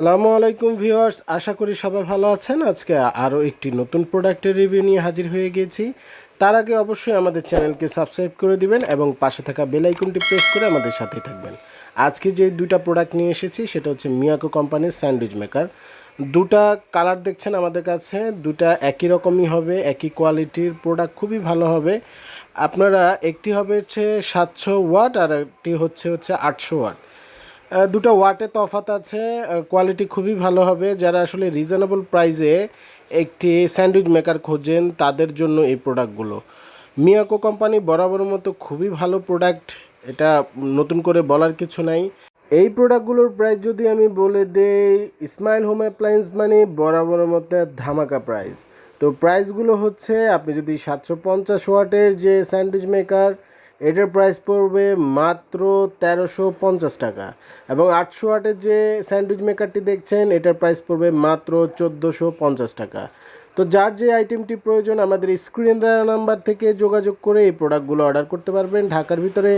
আসসালামু আলাইকুম ভিউয়ার্স, আশা করি সবাই ভালো আছেন। আজকে আরও একটি নতুন প্রোডাক্টের রিভিউ নিয়ে হাজির হয়ে গিয়েছি। তার আগে অবশ্যই আমাদের চ্যানেলকে সাবস্ক্রাইব করে দিবেন এবং পাশে থাকা বেল আইকনটি প্রেস করে আমাদের সাথেই থাকবেন। আজকে যে দুইটা প্রোডাক্ট নিয়ে এসেছি সেটা হচ্ছে মিয়াকো কোম্পানির স্যান্ডউইচ মেকার। দুটা কালার দেখছেন আমাদের কাছে, দুটা একই রকমই হবে, একই কোয়ালিটির প্রোডাক্ট, খুবই ভালো হবে। আপনারা একটি হবে হচ্ছে 700 ওয়াট আর একটি হচ্ছে 800 ওয়াট। দুটো ওয়াটে তফাৎ আছে। কোয়ালিটি খুবই ভালো হবে। যারা আসলে রিজনেবল প্রাইসে একটি স্যান্ডউইচ মেকার খোঁজেন তাদের জন্য এই প্রোডাক্টগুলো। মিয়াকো কোম্পানি বরাবর মতো খুবই ভালো প্রোডাক্ট, এটা নতুন করে বলার কিছু নাই। এই প্রোডাক্টগুলোর প্রাইস যদি আমি বলে দেই, ইসমাইল হোম অ্যাপ্লায়েন্স মানে বরাবরের মতো ধামাকা প্রাইস। তো প্রাইসগুলো হচ্ছে, আপনি যদি 750 ওয়াটের যে স্যান্ডউইচ মেকার, এটার প্রাইস পড়বে মাত্র 1350 টাকা, এবং 800 ওয়াটের যে স্যান্ডউইচ মেকারটি দেখছেন এটার প্রাইস পড়বে মাত্র 1450 টাকা। তো যার যে আইটেমটি প্রয়োজন আমাদের স্ক্রিন দেওয়া নাম্বার থেকে যোগাযোগ করে এই প্রোডাক্টগুলো অর্ডার করতে পারবেন। ঢাকার ভিতরে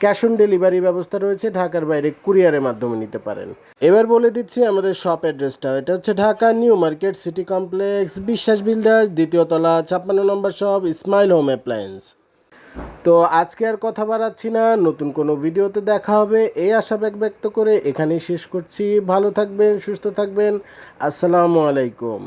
ক্যাশ অন ডেলিভারি ব্যবস্থা রয়েছে, ঢাকার বাইরে কুরিয়ারের মাধ্যমে নিতে পারেন। এবার বলে দিচ্ছি আমাদের শপ অ্যাড্রেসটা। এটা হচ্ছে Dhaka new market city complex, বিশ্বাস বিল্ডার্স, দ্বিতীয় তলা, 56 নম্বর শপ, ইসমাইল হোম অ্যাপ্লায়েন্স। তো আজকে আর কথা বাড়াচ্ছি না, নতুন কোনো ভিডিওতে দেখা হবে এই আশা ব্যক্ত করে এখানেই শেষ করছি। ভালো থাকবেন, সুস্থ থাকবেন। আসসালামু আলাইকুম।